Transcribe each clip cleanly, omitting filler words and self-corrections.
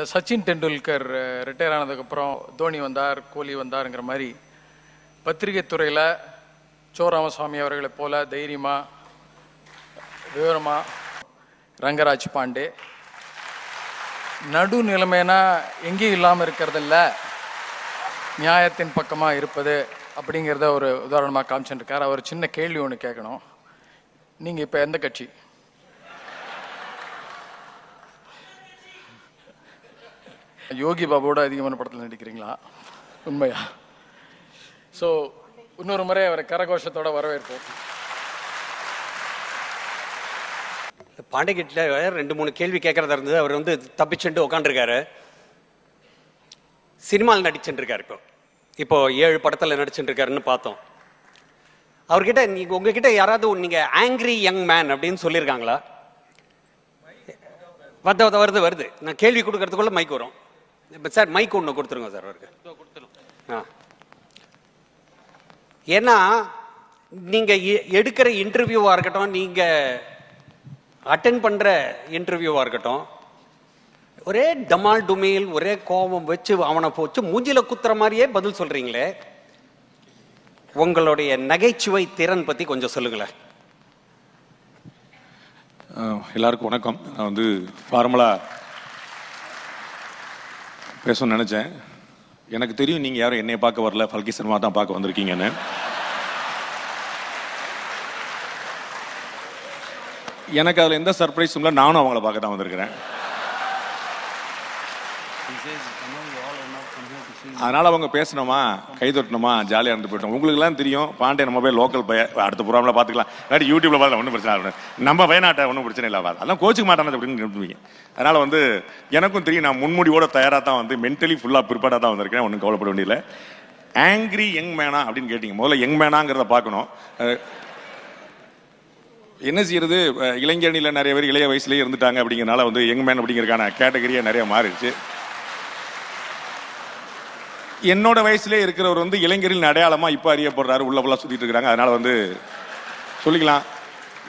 Sachin Tendulkar retire ஆனதுக்கப்புறம் தோனி வந்தார், கோலி வந்தாருங்கிற மாதிரி பத்திரிகை துறையில் சோ ராமசாமி அவர்களைப் போல தைரியமாக விவரமாக ரங்கராஜ் பாண்டே நடுநிலைமைனா எங்கேயும் இல்லாமல் இருக்கிறதில்ல, நியாயத்தின் பக்கமாக இருப்பது அப்படிங்கிறத ஒரு உதாரணமாக காமிச்சுருக்கார். அவர் சின்ன கேள்வி ஒன்று கேட்கணும். நீங்கள் இப்போ எந்த கட்சி? யோகி பாபுவோட அதிகமான படத்தில் நடிக்கிறீங்களா? உண்மையா? ஸோ இன்னொரு முறை அவரை கரகோஷத்தோட வரவேற்போம். பாண்டிகிட்ட 2-3 கேள்வி கேட்கறதா இருந்தது. அவர் வந்து தப்பிச்சுட்டு உட்காந்துருக்காரு. சினிமாவில் நடிச்சுட்டு இருக்காரு. இப்போ 7 படத்தில் நடிச்சுட்டு இருக்காருன்னு பார்த்தோம். அவர்கிட்ட நீங்க உங்ககிட்ட யாராவது நீங்க ஆங்கிரி யங் மேன் அப்படின்னு சொல்லியிருக்காங்களா? வருது. நான் கேள்வி கொடுக்கறதுக்குள்ள மைக் வரும். சார் மைக் ஒன்று கொடுத்துருங்க சார் அவருக்கு. ஏன்னா நீங்க எடுக்கிற இன்டர்வியூவா இருக்கட்டும், நீங்க அட்டென்ட் பண்ற இன்டர்வியூவா இருக்கட்டும், ஒரே டமால் டுமேல், ஒரே கோபம் வச்சு அவனை போச்சு மூஞ்சில குத்துற மாதிரியே பதில் சொல்றீங்களே. உங்களுடைய நகைச்சுவை திறன் பத்தி கொஞ்சம் சொல்லுங்களேன். எல்லாருக்கும் வணக்கம். நான் வந்து ஃபார்மலா பேசணும்னு நினைச்சேன். எனக்கு தெரியும் நீங்க யாரும் என்னைய பார்க்க வரல, ஃபல்கி சர்மா தான் பார்க்க வந்திருக்கீங்கன்னு. எனக்கு அதுல எந்த சர்ப்ரைஸும் இல்லை. நானும் அவங்கள பார்க்க தான் வந்திருக்கிறேன். அதனால அவங்க பேசணுமா, கைதொட்டணுமா, ஜாலியாக இருந்து போயிட்டோம். உங்களுக்கு எல்லாம் தெரியும் பாண்டே நம்ம போய் லோக்கல் பைய அடுத்த ப்ரோக்ராம்ல பார்த்துக்கலாம், இல்லாட்டி யூடியூப்ல பார்த்து ஒன்றும் பிரச்சனை இல்லை, நம்ம வயநாட்டை ஒன்றும் பிரச்சனை இல்லை, அதெல்லாம் கோச்சுக்க மாட்டானது அப்படின்னு நினைப்பீங்க. அதனால வந்து எனக்கும் தெரியும் நான் முன்முடிவோட தயாராக தான் வந்து மென்டலி ஃபுல்லாக ப்ரிப்பேர்டாக தான் வந்திருக்கேன். ஒன்றும் கவலைப்பட வேண்டியதில்லை. ஆங்கிரி யங் மேனா அப்படின்னு கேட்டீங்க. முதல்ல யங் மேனாங்கிறத பார்க்கணும். என்ன செய்யறது, இளைஞர்ணியில் நிறைய பேர் இளைய வயசுலேயே இருந்துட்டாங்க. அப்படிங்கிறனால வந்து யங் மேன் அப்படிங்கிறதுக்கான கேட்டகரியாக நிறைய மாறிடுச்சு. என்னோட வயசுலேயே இருக்கிறவர் வந்து இளைஞரின் அடையாளமா இப்போ அறியப்படுறாரு, உள்ள ஃபுல்லாக சுற்றிட்டு இருக்கிறாங்க. அதனால வந்து சொல்லிக்கலாம்.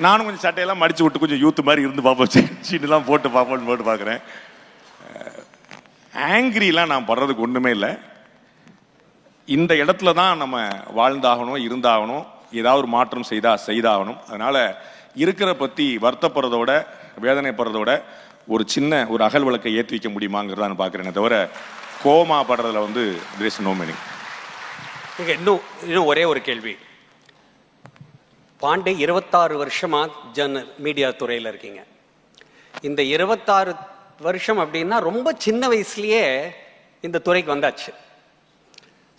நானும் கொஞ்சம் சட்டையெல்லாம் மடிச்சு விட்டு கொஞ்சம் யூத் மாதிரி இருந்து பார்ப்போம், சீட்டெல்லாம் போட்டு பார்க்குறேன். ஆங்கிரிலாம் நான் படுறதுக்கு ஒன்றுமே இல்லை. இந்த இடத்துல தான் நம்ம வாழ்ந்தாகணும், இருந்தாகணும், ஏதாவது ஒரு மாற்றம் செய்தாகணும். அதனால இருக்கிற பற்றி வருத்தப்படுறதோட வேதனைப்படுறதோட ஒரு சின்ன ஒரு அகல் விளக்கை ஏற்றி வைக்க முடியுமாங்கிறத நான் பார்க்குறேனே தவிர கோமா படுறதுல வந்து there is no meaning. இன்னும் ஒரே ஒரு கேள்வி. பாண்டே 26 வருஷமா மீடியா துறையில் இருக்கீங்க. இந்த 26 வருஷம் அப்படின்னா ரொம்ப சின்ன வயசுலயே இந்த துறைக்கு வந்தாச்சு.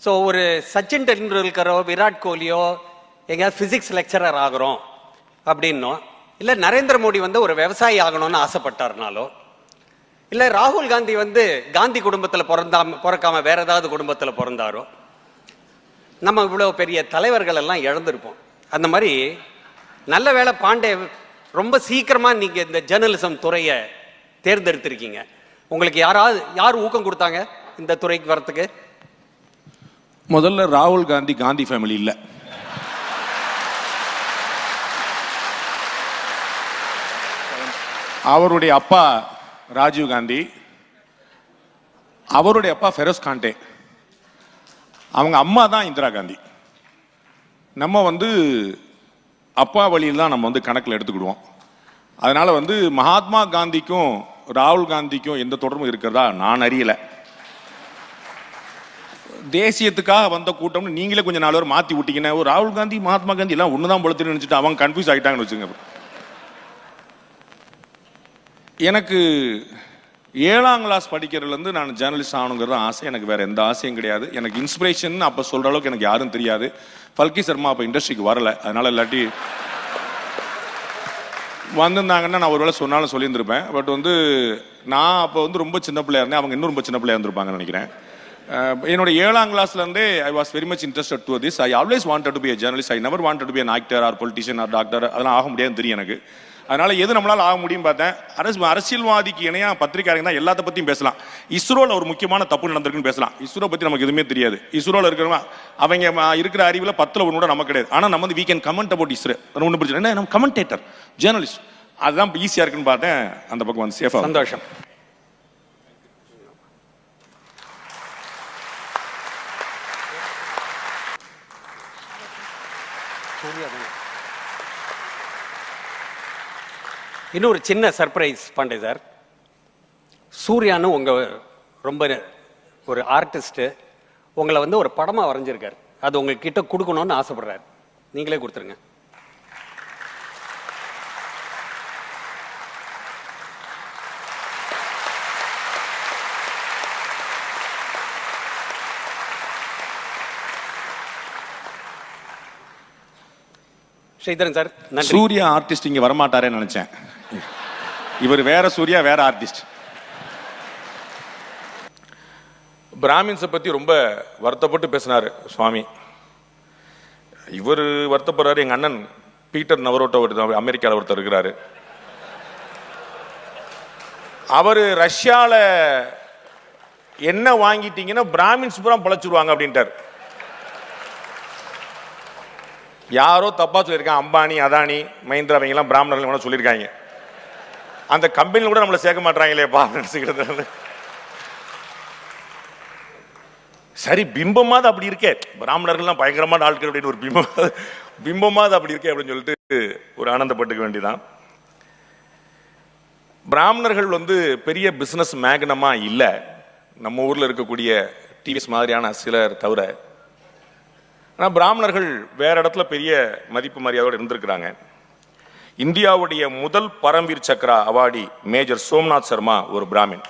ஸோ ஒரு சச்சின் டெண்டுல்கரோ விராட் கோலியோ எங்கேயாவது பிசிக்ஸ் லெக்சரர் ஆகிறோம் அப்படின்னோ, இல்லை நரேந்திர மோடி வந்து ஒரு விவசாயி ஆகணும்னு ஆசைப்பட்டாருனாலோ, இல்லை ராகுல் காந்தி வந்து காந்தி குடும்பத்தில் பிறக்காம வேற ஏதாவது குடும்பத்தில் பிறந்தாரோ, நம்ம இவ்வளோ பெரிய தலைவர்கள் எல்லாம் இழந்திருப்போம். அந்த மாதிரி நல்ல வேளை பாண்டே ரொம்ப சீக்கிரமா நீங்க இந்த ஜேர்னலிசம் துறையை தேர்ந்தெடுத்திருக்கீங்க. உங்களுக்கு யார் ஊக்கம் கொடுத்தாங்க இந்த துறைக்கு வரத்துக்கு? முதல்ல ராகுல் காந்தி காந்தி ஃபேமிலி இல்லை. அவருடைய அப்பா ராஜீவ் காந்தி, அவருடைய அப்பா ஃபெரோஸ் காண்டே, அவங்க அம்மா தான் இந்திரா காந்தி. நம்ம வந்து அப்பா வழியில் தான் நம்ம வந்து கணக்கில் எடுத்துக்கிடுவோம். அதனால வந்து மகாத்மா காந்திக்கும் ராகுல் காந்திக்கும் எந்த தொடர்பும் இருக்கிறதா நான் அறியல. தேசியத்துக்காக வந்த கூட்டம்னு நீங்களே கொஞ்சம் 4 பேர் மாத்தி விட்டீங்கன்னா, ராகுல் காந்தி மகாத்மா காந்தி எல்லாம் ஒண்ணுதான் போல தெரியும் நினைச்சிட்டு அவங்க கன்ஃபியூஸ் ஆகிட்டாங்கன்னு வச்சுங்க. எனக்கு 7ஆம் கிளாஸ் படிக்கிறதுலேருந்து நான் ஜேர்னலிஸ்ட் ஆகணுங்கிறது ஆசை. எனக்கு வேற எந்த ஆசையும் கிடையாது. எனக்கு இன்ஸ்பிரேஷன் அப்போ சொல்ற அளவுக்கு எனக்கு யாரும் தெரியாது. ஃபல்கி சர்மா அப்போ இண்டஸ்ட்ரிக்கு வரல. அதனால இல்லாட்டி வந்திருந்தாங்கன்னா நான் ஒருவேளை சொன்னாலும் சொல்லியிருந்திருப்பேன். பட் வந்து நான் அப்போ வந்து ரொம்ப சின்ன பிள்ளையா இருந்தேன், அவங்க இன்னும் ரொம்ப சின்ன பிள்ளையா இருந்திருப்பாங்கன்னு நினைக்கிறேன். என்னோட 7ஆம் கிளாஸ்லேருந்தே I was very much interested to this. I always wanted to be a journalist. I never wanted to be an actor or politician or doctor. அதெல்லாம் ஆக முடியாதுன்னு தெரியும் எனக்கு. அதனால எது நம்மளால ஆக முடியும் பார்த்தேன். அரசியல்வாதிக்கு இணையா பத்திரிகையாளர்கள் தான் எல்லாத்த பத்தியும் பேசலாம். இஸ்ரோல ஒரு முக்கியமான தப்பு நடந்திருக்குன்னு பேசலாம். இஸ்ரோ பத்தி நமக்கு எதுவுமே தெரியாது. இஸ்ரோல இருக்கிறவங்க அவங்க இருக்கிற அறிவுல 10ல் 1 கூட நமக்கு கிடையாது. ஆனா நம்ம வந்து we can comment about ISRO. ஒன்றும் பிரச்சனை இல்லை. நம்ம கமெண்டேட்டர், ஜேர்னலிஸ்ட், அதுதான் ஈஸியா இருக்குன்னு பார்த்தேன். அந்த பக்கம் வந்து சேஃபா. சந்தோஷம். இன்னொரு சின்ன சர்ப்ரைஸ் பாண்டே சார். சூர்யான்னு உங்க ரொம்ப ஒரு ஆர்டிஸ்ட் உங்களை வந்து ஒரு படமா வரைஞ்சிருக்காரு. அது உங்ககிட்ட கொடுக்கணும்னு ஆசைப்படுறாரு. நீங்களே கொடுத்துருங்க. ஸ்ரீதரன் சார் நன்றி. சூர்யா ஆர்டிஸ்ட் இங்க வரமாட்டாரேன்னு நினைச்சேன். இவர் வேற சூர்யா, வேற ஆர்டிஸ்ட். பிராமின்ஸை பத்தி ரொம்ப வருத்தப்பட்டு பேசினாரு சுவாமி. இவர் வருத்தப்படுறாரு. எங்க அண்ணன் பீட்டர் நவரோட்டோ அமெரிக்காவில் ஒருத்தர் இருக்கிறாரு. அவரு ரஷ்யால என்ன வாங்கிட்டீங்கன்னா பிராமின்ஸ் பூரா பழச்சிருவாங்க அப்படின்ட்டார். யாரோ தப்பா சொல்லியிருக்காங்க. அம்பானி, அதானி, மஹிந்திரா எல்லாம் பிராமணர்கள் சொல்லியிருக்காங்க. அந்த கம்பெனில கூட நம்மளை சேர்க்க மாட்டாங்களேப்பா நினைச்சுக்கிறது. சரி, பிம்பமாவது அப்படி இருக்கே, பிராமணர்கள்லாம் பயங்கரமான ஆட்கள் அப்படின்னு ஒரு பிம்பமாவது அப்படி இருக்கே அப்படின்னு சொல்லிட்டு ஒரு ஆனந்தப்பட்டுக்க வேண்டியதான். பிராமணர்கள் வந்து பெரிய பிசினஸ் மேக்னமா இல்லை, நம்ம ஊர்ல இருக்கக்கூடிய டிவிஎஸ் மாதிரியான சிலர் தவிர. ஆனால் பிராமணர்கள் வேற இடத்துல பெரிய மதிப்பு மரியாதையோடு இருந்திருக்கிறாங்க. இந்தியாவுடைய முதல் பரம்வீர் சக்ரா அவார்டி மேஜர் சோம்நாத் சர்மா ஒரு பிராமின்.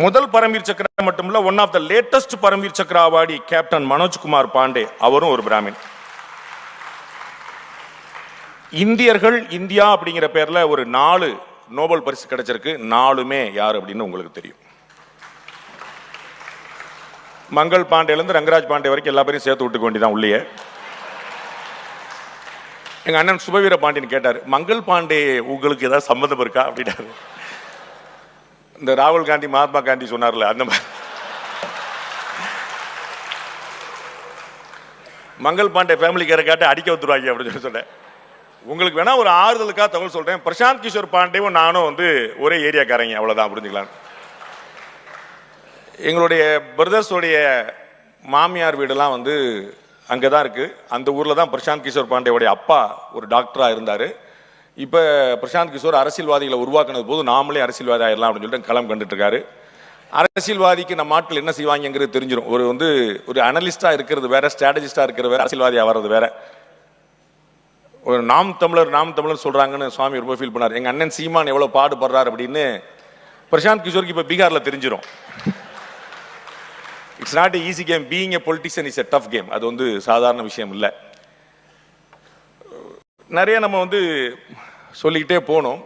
முதல் பரம்வீர் சக்ரா மட்டுமல்ல, one of the latest Paramvir Chakra awardee captain Manojkumar Pandey, அவரும் ஒரு பிராமின். இந்தியர்கள் இந்தியா அப்படிங்கிற பேர்ல ஒரு 4 நோபல் பரிசு கிடைச்சிருக்கு. 4மே யார் அப்படின்னு உங்களுக்கு தெரியும். மங்கள் பாண்டேல இருந்து ரங்கராஜ் பாண்டே வரைக்கும் எல்லா பேரையும் சேர்த்து விட்டுக்க வேண்டியதான் உள்ளே. எங்க அண்ணன் சுபவீர பாண்டியன் கேட்டார், மங்கள் பாண்டே உங்களுக்கு ஏதாவது சம்மந்தம் இருக்கா அப்படின்னாரு. இந்த ராகுல் காந்தி மகாத்மா காந்தி சொன்னார்ல, அந்த மாதிரி மங்கள் பாண்டே ஃபேமிலி கேர கேட்டு அடிக்க வந்துருவாங்க அப்படின்னு சொல்லி சொன்னேன். உங்களுக்கு வேணா ஒரு ஆறுதலுக்காக தகவல் சொல்றேன். பிரசாந்த் கிஷோர் பாண்டேவும் நானும் வந்து ஒரே ஏரியாக்காரங்க, அவ்வளவுதான், புரிஞ்சுக்கலாம். எங்களுடைய பிரதர்ஸோடைய மாமியார் வீடெல்லாம் வந்து அங்கதான் இருக்கு. அந்த ஊர்ல தான் பிரசாந்த் கிஷோர் பாண்டேவுடைய அப்பா ஒரு டாக்டரா இருந்தாரு. இப்ப பிரசாந்த் கிஷோர் அரசியல்வாதிகளை உருவாக்குனது போது நாமளே அரசியல்வாதி ஆயிடலாம் அப்படின்னு சொல்லிட்டு களம் கண்டுட்டு இருக்காரு. அரசியல்வாதிக்கு நம்ம ஆட்கள் என்ன செய்வாங்கிறது தெரிஞ்சிடும். ஒரு அனலிஸ்டா இருக்கிறது வேற, ஸ்ட்ராட்டஜிஸ்டா இருக்கிறது வேற, அரசியல்வாதியா வர்றது வேற. ஒரு நாம் தமிழர் சொல்றாங்கன்னு சுவாமி ரொம்ப ஃபீல் பண்ணார். எங்க அண்ணன் சீமான் எவ்வளவு பாடுபடுறாரு அப்படின்னு பிரசாந்த் கிஷோருக்கு இப்ப பீகார்ல தெரிஞ்சிடும். It's not easy game. Being a politician is a tough game. அது வந்து சாதாரண விஷயம் இல்லை. நிறைய நம்ம வந்து சொல்லிக்கிட்டே போனோம்.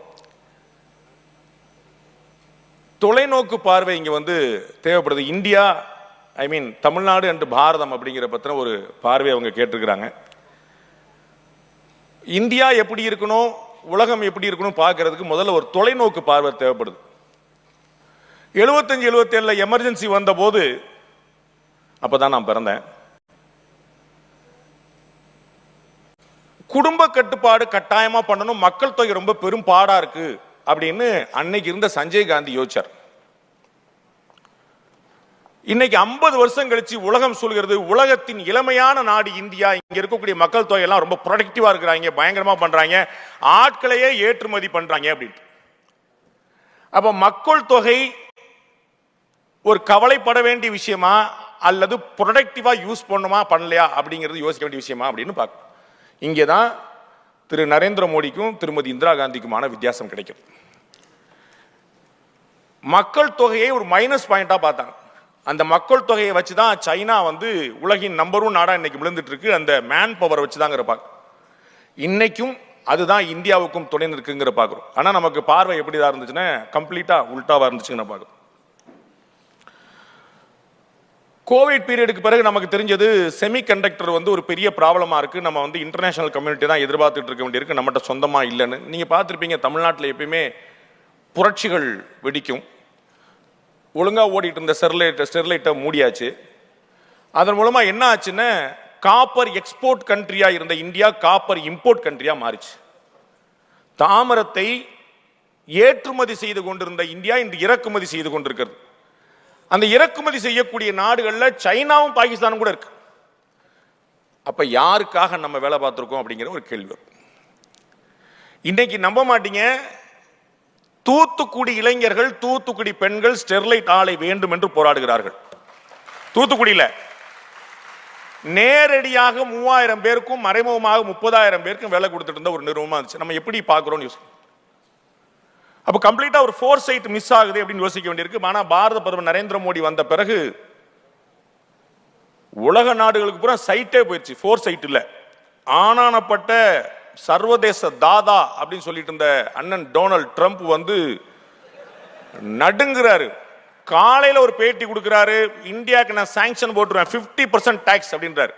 தொலைநோக்கு பார்வை இங்க வந்து தேவைப்படுது. India, I mean Tamil Nadu and Bharatam அப்படிங்கிற பத்தின ஒரு பார்வை அவங்க கேட்டிருக்கிறாங்க. இந்தியா எப்படி இருக்கணும், உலகம் எப்படி இருக்கணும் பார்க்கறதுக்கு முதல்ல ஒரு தொலைநோக்கு பார்வை தேவைப்படுது. 75-77 எமர்ஜென்சி வந்த போது, அப்பதான் நான் பிறந்தேன், குடும்ப கட்டுப்பாடு கட்டாயமா பண்ணணும், மக்கள் தொகை ரொம்ப பெரும் பாடா இருக்கு அப்படின்னு அன்னைக்கு இருந்த சஞ்சய் காந்தி யோசிச்சார். இன்னைக்கு 50 வருஷம் கழிச்சு உலகம் சொல்கிறது உலகத்தின் இளமையான நாடு இந்தியா. இங்க இருக்கக்கூடிய மக்கள் தொகை எல்லாம் ரொம்ப ப்ரொடக்டிவா இருக்கிறாங்க, பயங்கரமா பண்றாங்க, ஆட்களையே ஏற்றுமதி பண்றாங்க அப்படின்னு. அப்ப மக்கள் தொகை ஒரு கவலைப்பட வேண்டிய விஷயமா அல்லது ப்ரொடக்டிவா யூஸ் பண்ணுமா பண்ணலையா அப்படிங்கிறது யோசிக்க வேண்டிய விஷயமா அப்படின்னு பார்க்கணும். இங்கேதான் திரு நரேந்திர மோடிக்கும் திருமதி இந்திரா காந்திக்குமான வித்தியாசம் கிடைக்கும். மக்கள் தொகையை ஒரு மைனஸ் பாயிண்டா பார்த்தாங்க. அந்த மக்கள் தொகையை வச்சுதான் சைனா வந்து உலகின் நம்பர் 1 நாடா இன்னைக்கு விழுந்துட்டு இருக்கு. அந்த மேன் பவர் வச்சுதாங்கிற பார்க்க இன்னைக்கும் அதுதான் இந்தியாவுக்கும் துணை இருக்குங்கிற பார்க்கிறோம். ஆனா நமக்கு பார்வை எப்படிதான் இருந்துச்சுன்னா கம்ப்ளீட்டா உல்டாவா இருந்துச்சுன்னு பார்க்கிறோம். கோவிட் பீரியடுக்கு பிறகு நமக்கு தெரிஞ்சது செமி கண்டக்டர் வந்து ஒரு பெரிய ப்ராப்ளமா இருக்கு. நம்ம வந்து இன்டர்நேஷனல் கம்யூனிட்டி தான் எதிர்பார்த்துட்டு இருக்க வேண்டியிருக்கு, நம்மகிட்ட சொந்தமா இல்லைன்னு. நீங்க பார்த்துருப்பீங்க, தமிழ்நாட்டில் எப்பயுமே புரட்சிகள் வெடிக்கும். ஒழுங்கா ஓடிட்டு இருந்த ஸ்டெர்லைட்டை மூடியாச்சு. அதன் மூலமா என்ன ஆச்சுன்னா, காப்பர் எக்ஸ்போர்ட் கண்ட்ரியா இருந்த இந்தியா காப்பர் இம்போர்ட் கண்ட்ரியா மாறிச்சு. தாமிரத்தை ஏற்றுமதி செய்து கொண்டிருந்த இந்தியா இன்று இறக்குமதி செய்து கொண்டிருக்கிறது. அந்த இறக்குமதி செய்யக்கூடிய நாடுகள்ல சைனாவும் பாகிஸ்தானும் கூட இருக்கு. அப்ப யாருக்காக நம்ம வேலை பார்த்திருக்கோம் அப்படிங்கிற ஒரு கேள்வி. இன்னைக்கு நம்ப மாட்டீங்க, தூத்துக்குடி இளைஞர்கள், தூத்துக்குடி பெண்கள் ஸ்டெர்லைட் ஆலை வேண்டும் என்று போராடுகிறார்கள். தூத்துக்குடியில நேரடியாக 3000 பேருக்கும் மறைமுகமாக 30,000 பேருக்கும் வேலை கொடுத்துட்டு இருந்த ஒரு நிறுவனமா இருந்துச்சு. நம்ம எப்படி பார்க்கிறோம் யோசி. அப்ப கம்ப்ளீட்டா ஒரு ஃபோர் சைட் மிஸ் ஆகுது அப்படின்னு யோசிக்க வேண்டியிருக்கு. ஆனா பாரத பிரதமர் நரேந்திர மோடி வந்த பிறகு உலக நாடுகளுக்கு பூரா சைட்டே போயிடுச்சு, ஃபோர் சைட் இல்ல. ஆனானப்பட்ட சர்வதேச தாதா அப்படின்னு சொல்லிட்டு இருந்த அண்ணன் டொனால்ட் ட்ரம்ப் வந்து நடுங்குறாரு. காலையில ஒரு பேட்டி கொடுக்கிறாரு, இந்தியாவுக்கு நான் சாங்ஷன் போட்டுருவேன் 50% டாக்ஸ் அப்படின்றாரு.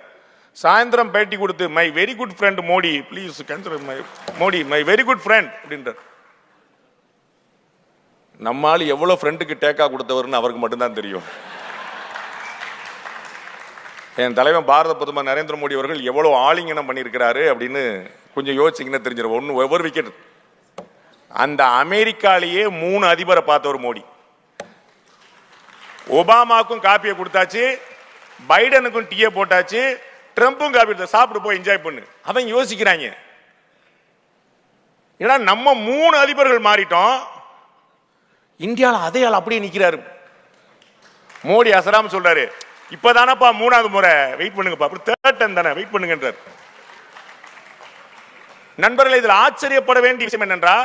சாயந்தரம் பேட்டி கொடுத்து my very good friend Modi please consider my Modi my very good friend அப்படின்றார். நம்மால் எவ்வளவு ஃப்ரெண்டுக்கு டேக்கா கொடுத்தவர்னு அவருக்கு மட்டும்தான் தெரியும். என் தலைவன் பாரத பிரதமர் நரேந்திர மோடி அவர்கள் எவ்வளவு ஆலிங்கனம் பண்ணியிருக்கிறாரு அப்படின்னு கொஞ்சம் யோசிச்சிங்கன்னா தெரிஞ்சிடும். ஒவ்வொரு விக்கெட் அந்த அமெரிக்காலேயே 3 அதிபரை பார்த்தவர் மோடி. ஒபாமாவுக்கும் காப்பியை கொடுத்தாச்சு, பைடனுக்கும் டீயை போட்டாச்சு, ட்ரம்பும் காப்பி சாப்பிட்டு போய் என்ஜாய் பண்ணு. அவன் யோசிக்கிறாங்க, ஏன்னா நம்ம 3 அதிபர்கள் மாறிட்டோம், இந்தியாவில் அதே ஆள் அப்படியே நிக்கிறாரு. மோடி அசராம சொல்றாரு, இப்பதானப்பா 3வது முறை, வெயிட் பண்ணுங்கப்பா, அப்புறம் தேர்ட் டைம் தானே வெயிட் பண்ணுங்கன்றார். நண்பர்கள், இதில் ஆச்சரியப்பட வேண்டிய விஷயம் என்னென்றா,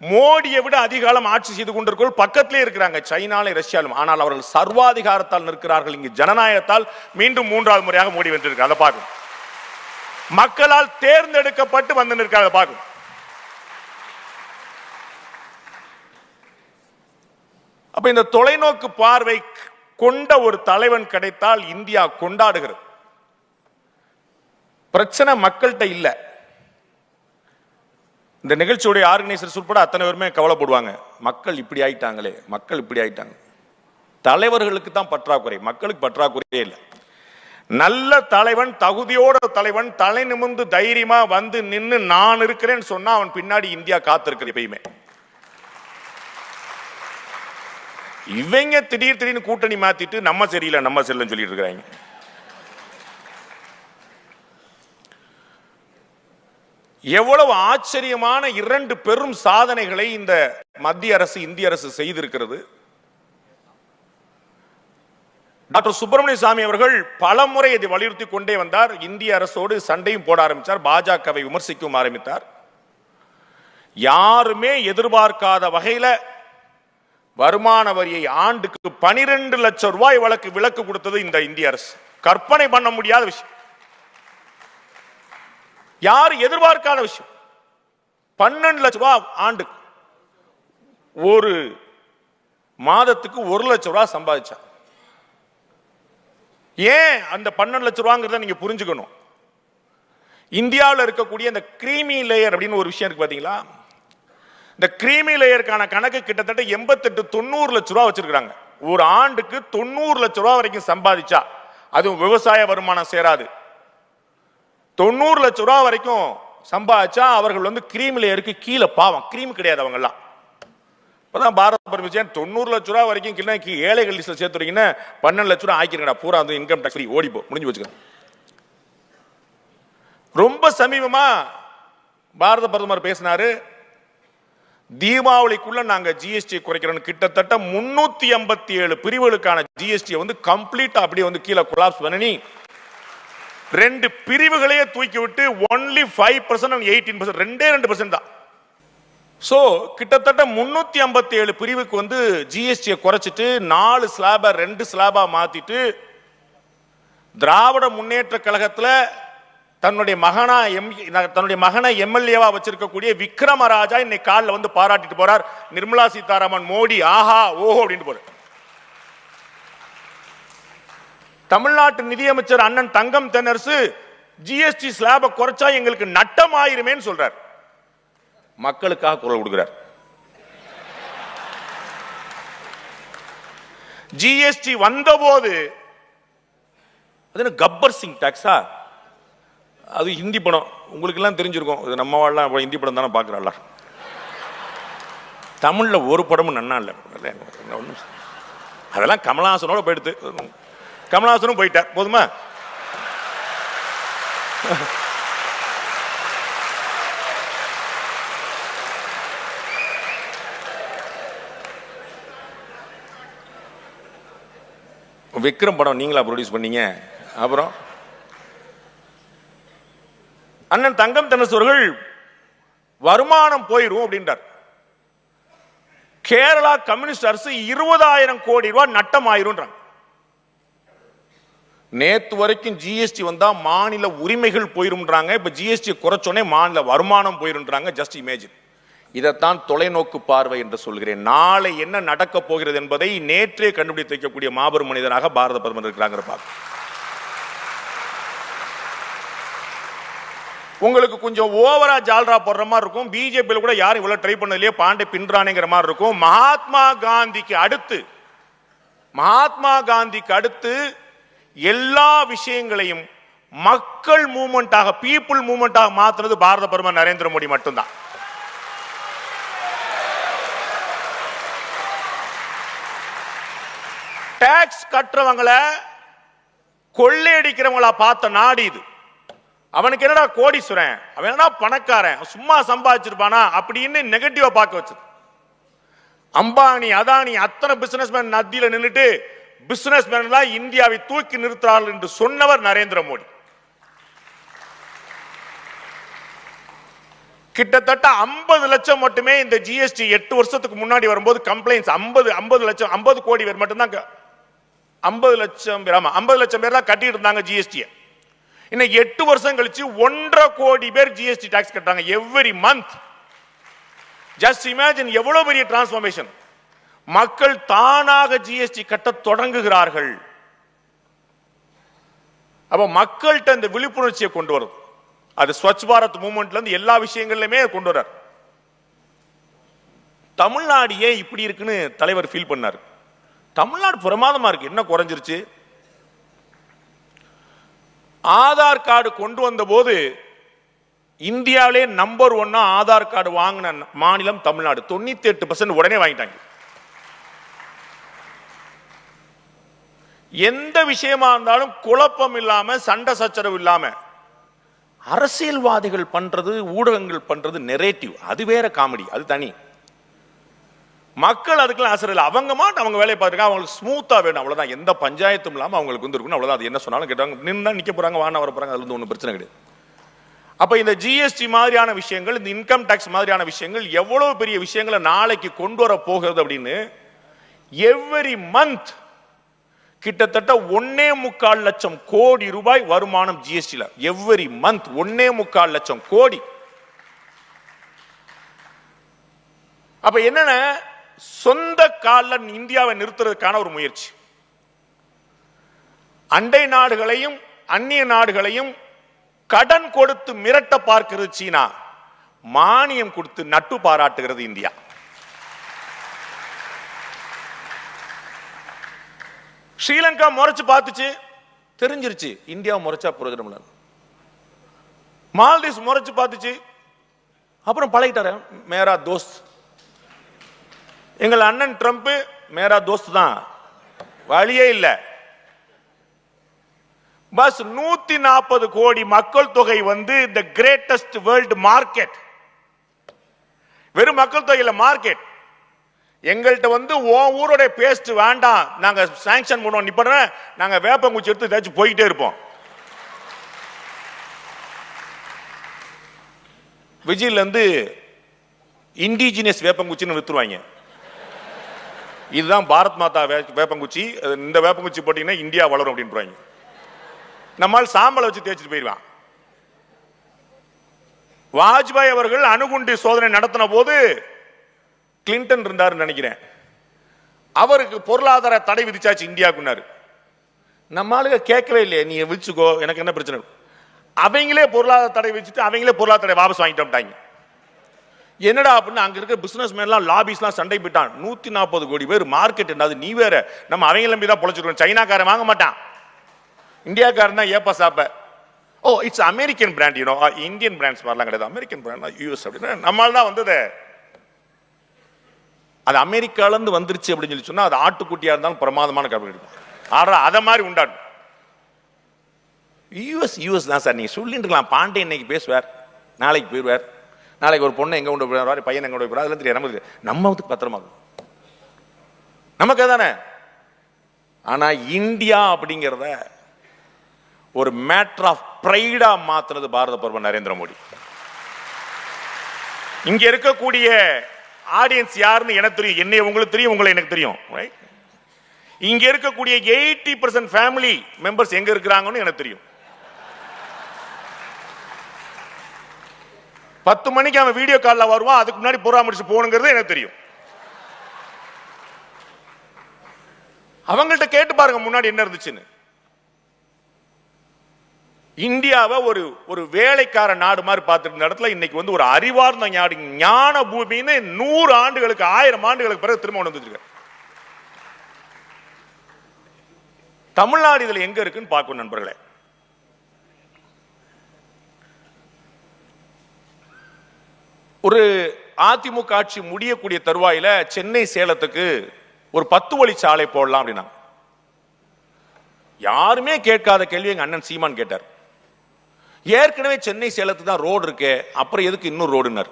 மோடியை விட அதிக காலம் ஆட்சி செய்து கொண்டிருக்கிறோம் பக்கத்திலே இருக்கிறாங்க, சைனாலும் ரஷ்யாலும். ஆனால் அவர்கள் சர்வாதிகாரத்தால் நிற்கிறார்கள். இங்கு ஜனநாயகத்தால் மீண்டும் 3வது முறையாக மோடி வென்றிருக்கார். அதை பார்க்கும். மக்களால் தேர்ந்தெடுக்கப்பட்டு வந்து நிற்கிறார். அதை பார்க்கும். அப்ப இந்த தொலைநோக்கு பார்வை கொண்ட ஒரு தலைவன் கிடைத்தால் இந்தியா கொண்டாடுகிறது. பிரச்சனை மக்கள்கிட்ட இல்ல. இந்த நிகழ்ச்சியுடைய ஆர்கனைசர்ஸ் உட்பட அத்தனை பேருமே கவலைப்படுவாங்க, மக்கள் இப்படி ஆயிட்டாங்களே, மக்கள் இப்படி ஆயிட்டாங்க. தலைவர்களுக்கு தான் பற்றாக்குறை, மக்களுக்கு பற்றாக்குறையே இல்லை. நல்ல தலைவன், தகுதியோட தலைவன், தலை நிமிர்ந்து தைரியமா வந்து நின்று நான் இருக்கிறேன்னு சொன்னா அவன் பின்னாடி இந்தியா காத்திருக்கு எப்பயுமே. இவங்க திடீர்னு கூட்டணி மாத்திட்டு நம்ம சரியில்லை நம்ம சரியில்லைன்னு சொல்லிட்டு இருக்கிறாங்க. எவ்வளவு ஆச்சரியமான 2 பெரும் சாதனைகளை இந்த மத்திய அரசு, இந்திய அரசு செய்திருக்கிறது. டாக்டர் சுப்பிரமணிய சாமி அவர்கள் பலமுறை இதை வலியுறுத்தி கொண்டே வந்தார். இந்திய அரசோடு சண்டையும் போட ஆரம்பித்தார், பாஜகவை விமர்சிக்கவும் ஆரம்பித்தார். யாருமே எதிர்பார்க்காத வகையில வருமான வரியை ஆண்டுக்கு 12 லட்சம் ரூபாய் விலக்கு கொடுத்தது இந்த இந்திய அரசு. கற்பனை பண்ண முடியாத விஷயம், யாரும் எதிர்பார்க்காத விஷயம். 12 லட்சம் ரூபாய் ஆண்டுக்கு, ஒரு மாதத்துக்கு 1 லட்சம் ரூபாய் சம்பாதிச்சா. ஏன் அந்த 12 லட்சம் ரூபாங்கிறத நீங்க புரிஞ்சுக்கணும். இந்தியாவில் இருக்கக்கூடிய இந்த கிரீமி லேயர் அப்படின்னு ஒரு விஷயம் இருக்கு பாத்தீங்களா, இந்த கிரீமி லேயருக்கான கணக்கு கிட்டத்தட்ட 88-90 லட்சம் ரூபாய் வச்சிருக்காங்க. ஒரு ஆண்டுக்கு 90 லட்சம் ரூபாய் வரைக்கும் சம்பாதிச்சா, அதுவும் விவசாய வருமானம் சேராது, 90 லட்சம் ரூபாய் வரைக்கும் சம்பாதிச்சா அவர்கள் வந்து கிரீமி லேயருக்கு கீழே, பாவம் கிரீம் கிடையாது அவங்க எல்லாம். இப்பதான் பாரத பிரதமர் 90 லட்சம் ரூபாய் வரைக்கும் ஏழைகள் லிஸ்ட்ல சேர்த்துறீங்கன்னா 12 லட்சம் ரூபாய் ஆக்கிருக்கா, பூரா வந்து இன்கம் டாக்ஸ் ஃப்ரீ, ஓடிப்போ, முடிஞ்சு வச்சுக்க. ரொம்ப சமீபமா பாரத பிரதமர் பேசினாரு, தீபாவளிக்குள்ள நாங்க ஜிஎஸ்டி குறைக்கிறோம். கிட்டத்தட்ட 387 பிரிவுகளுக்கான ஜிஎஸ்டி வந்து கம்ப்ளீட்டா அப்படியே வந்து கீழே கொலாப்ஸ் பண்ணி 2 பிரிவுகளையே தூக்கி விட்டு only 5% and 18%, 2% தான். சோ கிட்டத்தட்ட 357 பிரிவுக்கு வந்து ஜிஎஸ்டியை குறைச்சிட்டு 4 ஸ்லாபா 2 ஸ்லாபா மாத்திட்டு திராவிட முன்னேற்ற கழகத்துல தன்னுடைய மகனை எம்எல்ஏவா வச்சிருக்கக்கூடிய விக்ரமராஜா இன்னைக்கு காலில் வந்து பாராட்டிட்டு போறார். நிர்மலா சீதாராமன் மோடி ஆஹா ஓஹோ அப்படின்னு போறார். தமிழ்நாட்டு நிதியமைச்சர் அண்ணன் தங்கம் தென்னரசு ஜிஎஸ்டி ஸ்லாப குறைச்சா எங்களுக்கு நட்டமாயிருமே சொல்றார். மக்களுக்காக குரல் கொடுக்கிறார். ஜிஎஸ்டி வந்தபோது அது கப்பர் சிங் டாக்ஸா, அது ஹிந்தி படம், உங்களுக்கு எல்லாம் தெரிஞ்சிருக்கும். இது நம்ம வாழலாம் ஹிந்தி படம் தானே பார்க்குறாள். தமிழ்ல ஒரு படமும் நன்னா இல்லை. அதெல்லாம் கமலஹாசனோட போயிடுது, கமலஹாசனும் போயிட்டார் போதுமா. விக்ரம் படம் நீங்களா ப்ரொடியூஸ் பண்ணீங்க? அப்புறம் அண்ணன் தங்கம் தென்னரசு அவர்கள் வருமானம் போயிரும் அப்படின்றார். கேரளா கம்யூனிஸ்ட் அரசு 20,000 கோடி ரூபாய் நட்டம் ஆயிரும்ன்றாங்க. நேத்து வரைக்கும் ஜிஎஸ்டி வந்தா மாநில உரிமைகள் போயிரும்ன்றாங்க. இப்ப ஜிஎஸ்டி குறைச்சோனே மாநில வருமானம் போயிரும்ன்றாங்க. Just imagine. இதைத்தான் தொலைநோக்கு பார்வை என்று சொல்கிறேன். நாளை என்ன நடக்க போகிறது என்பதை நேற்றே கண்டுபிடித்து வைக்கக்கூடிய மாபெரும் மனிதராக பாரத பிரதமர் இருக்கிறாங்க. உங்களுக்கு கொஞ்சம் ஓவரா ஜால்ரா போடுற மாதிரி இருக்கும். பிஜேபியில் கூட யாரும் இவ்வளவு ட்ரை பண்ணலையே, பாண்டே பின்றானேங்கிற மாதிரி இருக்கும். மகாத்மா காந்திக்கு அடுத்து எல்லா விஷயங்களையும் மக்கள் மூவ்மெண்டாக, பீப்புள் மூவ்மெண்டாக மாத்துறது பாரத பிரதமர் நரேந்திர மோடி மட்டும்தான். டாக்ஸ் கட்டுறவங்களை கொள்ளையடிக்கிறவங்களா பார்த்த நாடு இது. அவனுக்கு என்னடா கோடீஸ்வரன், அவன் என்னடா பணக்காரன், சும்மா சம்பாதிச்சிருப்பானா அப்படின்னு நெகட்டிவா பார்க்க வச்சது. அம்பானி, அதானி அத்தனை பிசினஸ்மேன் நதியில நின்றுட்டு பிசினஸ்மேன் தான் இந்தியாவை தூக்கி நிறுத்துறார்கள் என்று சொன்னவர் நரேந்திர மோடி. கிட்டத்தட்ட 50 லட்சம் மட்டுமே இந்த ஜிஎஸ்டி 8 வருஷத்துக்கு முன்னாடி வரும்போது கம்ப்ளைண்ட்ஸ் 50 லட்சம் 50 கோடி பேர் மட்டும்தான் 50 லட்சம் பேர் தான் கட்டிட்டு இருந்தாங்க ஜிஎஸ்டி. இன்னைக்கு 8 வருஷம் கழிச்சு 1.5 கோடி பேர் ஜிஎஸ்டி டாக்ஸ் கட்டுறாங்க எவ்ரி மந்த். ஜஸ்ட் இமேஜின் எவ்வளவு பெரிய டிரான்ஸ்ஃபர்மேஷன். மக்கள் தானாக ஜிஎஸ்டி கட்ட தொடங்குகிறார்கள். அப்ப மக்கள்கிட்ட இந்த விழிப்புணர்ச்சியை கொண்டு வருது. அது ஸ்வச் பாரத் மூவ்மெண்ட்ல இருந்து எல்லா விஷயங்கள்லயுமே கொண்டு வர்றார். தமிழ்நாடு ஏன் இப்படி இருக்குன்னு தலைவர் ஃபீல் பண்ணாரு. தமிழ்நாடு பிரமாதமா இருக்கு, என்ன குறைஞ்சிருச்சு? ஆதார் கார்டு கொண்டு வந்த போது இந்தியாவிலே நம்பர் 1 ஆதார் கார்டு வாங்கின மாநிலம் தமிழ்நாடு. 98% உடனே வாங்கிட்டாங்க. எந்த விஷயமா இருந்தாலும் குழப்பம் இல்லாம, சண்டை சச்சரவு இல்லாம, அரசியல்வாதிகள் பண்றது, ஊடகங்கள் பண்றது நெரேட்டிவ், அது வேற காமெடி, அது தனி. மக்கள் அதுக்கெல்லாம் ஆசை இல்லை. அவங்க மாட்டு அவங்க வேலையை பார்த்துருக்காங்க. அவங்களுக்கு ஸ்மூத்தா வேணும், அவ்வளவுதான். எந்த பஞ்சாயத்தும் இல்லாம அவங்களுக்கு வந்து இருக்கணும், அவ்வளவுதான். அது என்ன சொன்னாலும் கேட்டாங்க, நின்னா நிக்க போறாங்க, வானா வர போறாங்க, அதுல இருந்து ஒன்றும் பிரச்சனை கிடையாது. அப்ப இந்த ஜிஎஸ்டி மாதிரியான விஷயங்கள், இந்த இன்கம் டாக்ஸ் மாதிரியான விஷயங்கள் எவ்வளவு பெரிய விஷயங்களை நாளைக்கு கொண்டு வர போகிறது அப்படின்னு எவ்ரி மந்த் கிட்டத்தட்ட 1.25 லட்சம் கோடி ரூபாய் வருமானம் ஜிஎஸ்டில. எவ்ரி மந்த் 1.25 லட்சம் கோடி. அப்ப என்னன்னா, சொந்த காலில் இந்தியாவை நிறுத்துறதுக்கான ஒரு முயற்சி. அண்டை நாடுகளையும் அந்நிய நாடுகளையும் கடன் கொடுத்து மிரட்ட பார்க்கிறது சீனா, மானியம் கொடுத்து நட்பு பாராட்டுகிறது இந்தியா. ஸ்ரீலங்கா முறைச்சு பார்த்துச்சு, தெரிஞ்சிருச்சு இந்தியா முறைச்சா பிரயோஜனம் இல்லை. மால்தீவ்ஸ் முறைச்சு பார்த்துச்சு, அப்புறம் பழகிட்டாரு. மேரா தோஸ்த், எங்கள் அண்ணன் ட்ரம்ப் மேரா தோஸ்த் தான், வழியே இல்லை. பஸ் 140 கோடி மக்கள் தொகை வந்து தி கிரேட்டஸ்ட் வேர்ல்ட் மார்க்கெட். வெறும் மக்கள் தொகையில மார்க்கெட். எங்கள்கிட்ட வந்து ஊரோட பேஸ்ட் வேண்டாம், நாங்க சாங்ஷன் பண்ணுவோம், நிப்பட நாங்க வேப்பங்குச்சி எடுத்து ஏதாச்சும் போயிட்டே இருப்போம். விஜயில இருந்து இண்டிஜினியஸ் வேப்பங்குச்சின்னு வித்துருவாங்க. இதுதான் பாரத் மாதா வேப்பங்குச்சி, இந்த வேப்பங்குச்சி போட்டீங்கன்னா இந்தியா வளரும் அப்படின்னு. நம்மால் சாம்பலை வச்சு தேய்ச்சிட்டு போயிடுவான். வாஜ்பாய் அவர்கள் அணுகுண்டு சோதனை நடத்தின போது கிளின்டன் இருந்தார் நினைக்கிறேன், அவருக்கு பொருளாதார தடை விதிச்சாச்சு இந்தியாவுக்குன்னாரு. நம்ம ஆளுங்க கேட்கவே இல்லையே, நீ விதிச்சுக்கோ, எனக்கு என்ன பிரச்சனை. அவங்களே பொருளாதார தடை விதிச்சுட்டு அவங்களே பொருளாதார தடை வாபஸ் வாங்கிட்டாங்க. என்னடா அப்படின்னு அங்க இருக்க பிசினஸ் மேன்லாம் லாபிஸ்லாம் சண்டை போயிட்டான். 140 கோடி பேர் மார்க்கெட் என்னது, நீ வேற, நம்ம அவங்க நம்பி தான் பொழைச்சிருக்கோம். சைனாக்காரன் வாங்க மாட்டான், இந்தியாக்காரன் தான் ஏப்பா சாப்ப. ஓ it's American brand, you know, Indian brands மாதிரிலாம் கிடையாது, அமெரிக்கன் பிராண்ட், யூஎஸ் அப்படின்னு நம்மளால தான் வந்தது. அது அமெரிக்கால இருந்து வந்துருச்சு அப்படின்னு சொல்லி சொன்னா அது ஆட்டுக்குட்டியா இருந்தாலும் பிரமாதமான கம்பெனி இருக்கும். ஆனா அத மாதிரி உண்டாடும். யூஎஸ் தான் சார். நீங்க சொல்லிட்டு இருக்கலாம், பாண்டே இன்னைக்கு பேசுவார், நாளைக்கு போயிடுவார், நாளைக்கு ஒரு பொண்ணு எங்க கொண்டு போயிடுவார், பையன் எங்க கொண்டு போயிடுவார், அதெல்லாம் தெரியாது. நமக்கு நம்ம பத்திரமா நமக்கு தானே. ஆனா இந்தியா அப்படிங்கிறத ஒரு மேட்டர் ஆஃப் பிரைடா மாத்தினது பாரத பிரதமர் நரேந்திர மோடி. இங்க இருக்கக்கூடிய ஆடியன்ஸ் யாருன்னு எனக்கு தெரியும், என்னை உங்களுக்கு தெரியும், உங்களை எனக்கு தெரியும். இங்க இருக்கக்கூடிய 80% ஃபேமிலி மெம்பர்ஸ் எங்க இருக்கிறாங்கன்னு எனக்கு தெரியும். 10 மணிக்கு அவன் வீடியோ கால்ல வருவான், அதுக்கு முன்னாடி பராமரிச்சு போகணுங்கிறது எனக்கு தெரியும். அவங்கள்ட்ட கேட்டு பாருங்க முன்னாடி என்ன இருந்துச்சுன்னு. இந்தியாவை ஒரு வேலைக்கார நாடு மாதிரி பார்த்துட்டு இருந்த இடத்துல இன்னைக்கு ஒரு அறிவார்ந்த நாடு, ஞான பூமின்னு 100 ஆண்டுகளுக்கு 1000 ஆண்டுகளுக்கு பிறகு திரும்ப வந்துருக்கு. தமிழ்நாடு இதுல எங்க இருக்குன்னு பார்க்கணும் நண்பர்களே. ஒரு அதிமுக ஆட்சி முடியக்கூடிய தருவாயில சென்னை சேலத்துக்கு ஒரு 10 வழி சாலை போடலாம் அப்படின்னா யாருமே கேட்காத கேள்வி எங்க அண்ணன் சீமான் கேட்டார். ஏற்கனவே சென்னை சேலத்துக்கு தான் ரோடு இருக்கு, அப்புறம் எதுக்கு இன்னொரு ரோடுன்னார்.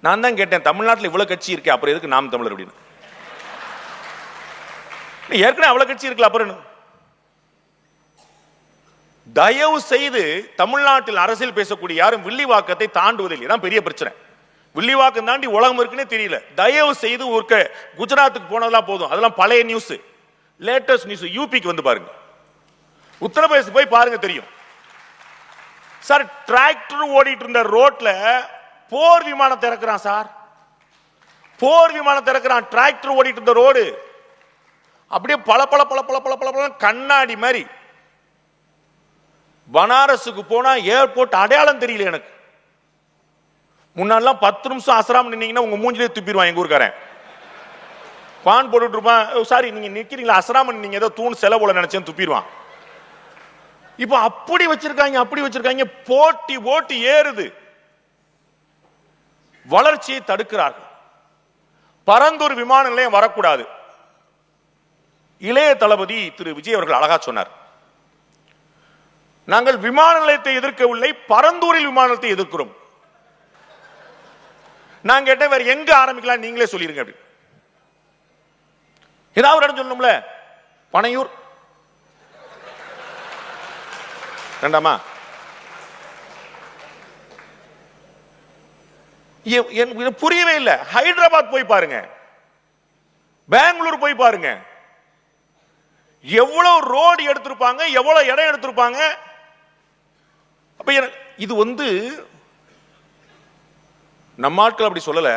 நான் தான் கேட்டேன், தமிழ்நாட்டில் இவ்வளவு கட்சி இருக்கு, அப்புறம் எதுக்கு நாம் தமிழர் அப்படின்னு. ஏற்கனவே அவ்வளவு கட்சி இருக்குல்ல, அப்புறம் தயவு செய்து தமிழ்நாட்டில் அரசியல் பேசக்கூடிய யாரும் வில்லிவாக்கத்தை தாண்டுவதில்லை, தான் பெரிய பிரச்சனை. வில்லிவாக்கம் தாண்டி உலகம் இருக்குன்னே தெரியல. தயவு செய்து குஜராத்துக்கு போனதெல்லாம் போதும், அதெல்லாம் பழைய நியூஸ், லேட்டஸ்ட் நியூஸ். யூபிக்கு வந்து பாருங்க, உத்தரப்பிரதேச போய் பாருங்க தெரியும். சார் டிராக்டர் ஓடிட்டு இருந்த ரோட்ல போர் விமானத்தை இறக்குறான் சார், போர் விமானத்தை இறக்குறான். டிராக்டர் ஓடிட்டு இருந்த ரோடு அப்படியே பல பல பல பல பல பல பல கண்ணாடி மாதிரி. பனாரஸுக்கு போனா ஏர்போர்ட் அடையாளம் தெரியல எனக்கு. முன்னாடிலாம் 10 நிமிஷம் அசராம நின்னீங்கன்னா உங்க மூஞ்சிலே துப்பிடுவான் எங்க ஊருக்காரன். பான் போட்டுட்டு இருப்பான், சாரி நீங்க நிக்கிறீங்களா அசராம நின்னீங்க, ஏதோ தூண் செலவுல நினைச்சேன்னு துப்பிடுவான். இப்ப அப்படி வச்சிருக்காங்க, அப்படி வச்சிருக்காங்க, போட்டி போட்டி ஏறுது. வளர்ச்சியை தடுக்கிறார்கள். பரந்தூர் விமான நிலையம் வரக்கூடாது. இளைய தளபதி திரு விஜய் அவர்கள் அழகா சொன்னார், நாங்கள் விமான நிலையத்தை எதிர்க்கவில்லை, பரந்தூரில் விமான நிலையத்தை எதிர்க்கிறோம். நான் கேட்டேன் வேற எங்க ஆரம்பிக்கலாம் நீங்களே சொல்லிருங்க அப்படி. ஏதாவது இடம் சொல்லணும்ல, பனையூர் வேண்டாமா? புரியவே இல்லை. ஹைதராபாத் போய் பாருங்க, பெங்களூர் போய் பாருங்க, எவ்வளவு ரோடு எடுத்திருப்பாங்க, எவ்வளவு இடம் எடுத்திருப்பாங்க. அப்ப இது நம்ம ஆட்கள் அப்படி சொல்லல,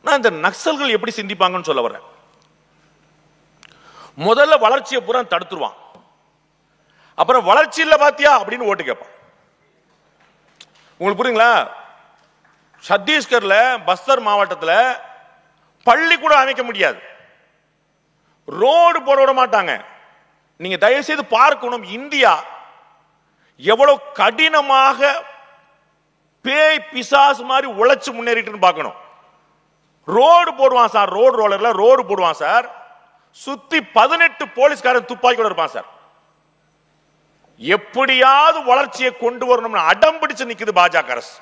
நான் இந்த நக்சல்கள் எப்படி சிந்திப்பாங்கன்னு சொல்ல வரேன். முதல்ல வளர்ச்சியை பூரா தடுத்துருவான், அப்புறம் வளர்ச்சி இல்ல பாத்தியா அப்படின்னு ஓட்டு கேட்பான். உங்களுக்கு புரியுங்களா? சத்தீஸ்கர்ல பஸ்தர் மாவட்டத்தில் பள்ளி கூட அமைக்க முடியாது, ரோடு போட விட மாட்டாங்க. நீங்க தயவு செய்து பார்க்கணும், இந்தியா எவ்வளவு கடினமாக பேய் பிசாசு மாதிரி உழைச்சு முன்னேறிட்டு பார்க்கணும். ரோடு போடுவான் சார், ரோடு ரோலர்ல ரோடு போடுவான் சார், சுத்தி 18 போலீஸ்காரன் துப்பாக்கியோட இருப்பான் சார். எப்படியாவது வளர்ச்சியை கொண்டு வரணும்னு அடம் பிடிச்சு நிக்குது பாஜக அரசு.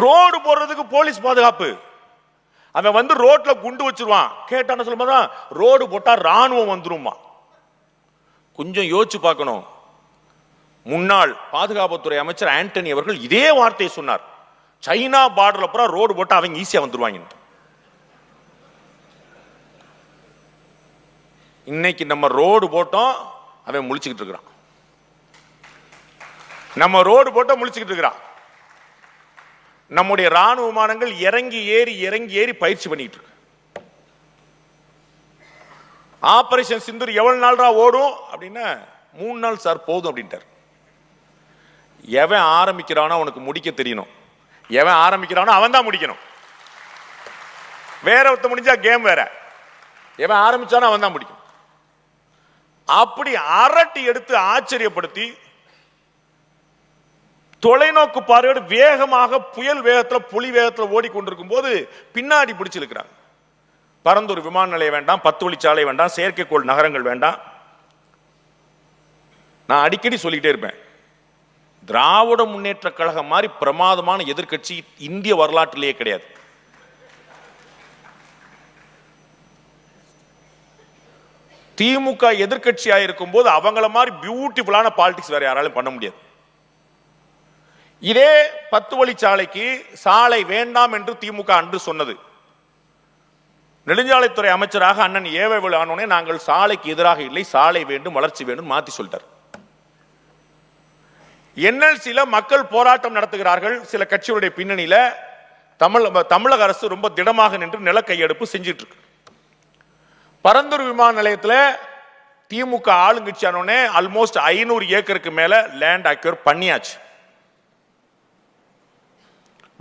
ரோடு போடுறதுக்கு போலீஸ் பாதுகாப்பு, அவன் ரோட்ல குண்டு வச்சிருவான். கேட்டான சொல்லும்போது ரோடு போட்டா ராணுவம் வந்துருமா. கொஞ்சம் யோசிச்சு பார்க்கணும். முன்னாள் பாதுகாப்புத்துறை அமைச்சர் ஆண்டனி அவர்கள் இதே வார்த்தையை சொன்னார், சைனா பார்டர்ல பூரா ரோடு போட்டா அவங்க ஈஸியா வந்துருவாங்க. இன்னைக்கு நம்ம ரோடு போட்டோம், அவன் முழிச்சுக்கிட்டு இருக்கிறான். நம்ம ரோடு போட்டோம் முழிச்சுக்கிட்டு இருக்கிறான். நம்முடைய ராணுவ விமானங்கள் இறங்கி ஏறி பயிற்சி பண்ணிட்டு இருக்கு. ஆபரேஷன் சிந்தூர் எவ்வளவு நாள் ஓடும் அப்படின்னா 3 நாள் சார் போதும் அப்படின்ட்டார். எவன் ஆரம்பிக்கிறானோ அவனுக்கு முடிக்க தெரியணும், எவன் ஆரம்பிக்கிறானோ அவன் தான் முடிக்கணும். வேற ஒருத்த முடிஞ்சா கேம் வேற, எவன் ஆரம்பிச்சானோ அவன் தான் முடிக்கும். அப்படி அரட்டி எடுத்து ஆச்சரியப்படுத்தி தொலைநோக்கு பார்வையோடு வேகமாக புயல் வேகத்தில் புலி வேகத்தில் ஓடிக்கொண்டிருக்கும் போது பின்னாடி பிடிச்சிருக்கிறாங்க. பரந்தூர் விமான நிலையம் வேண்டாம், 10 வழிச்சாலை வேண்டாம், செயற்கைக்கோள் நகரங்கள் வேண்டாம், நான் அடிக்கடி சொல்லிக்கிட்டே இருப்பேன், திராவிட முன்னேற்ற கழகம் மாதிரி பிரமாதமான எதிர்க்கட்சி இந்திய வரலாற்றிலேயே கிடையாது. திமுக எதிர்க்கட்சியா இருக்கும் போது அவங்கள மாதிரி பியூட்டிஃபுல்லான பாலிடிக்ஸ் வேற யாராலும் பண்ண முடியாது. இதே 10 வழிச்சாலைக்கு சாலை வேண்டாம் என்று திமுக அன்று சொன்னது. நெடுஞ்சாலைத்துறை அமைச்சராக அண்ணன் ஏவவேலு ஆனோனே நாங்கள் சாலைக்கு எதிராக இல்லை, சாலை வேண்டும், வளர்ச்சி வேண்டும் மாத்தி சொல்லிட்டார். NLCல மக்கள் போராட்டம் நடத்துகிறார்கள். சில கட்சிகளுடைய பின்னணியில தமிழக அரசு ரொம்ப திடமாக நின்று நில கையெடுப்பு செஞ்சிட்டு இருக்கு. பரந்தூர் விமான நிலையத்தில் திமுக ஆளுங்கட்சியானோனே ஆல்மோஸ்ட் 500 ஏக்கருக்கு மேல லேண்ட் அக்யூர் பண்ணியாச்சு.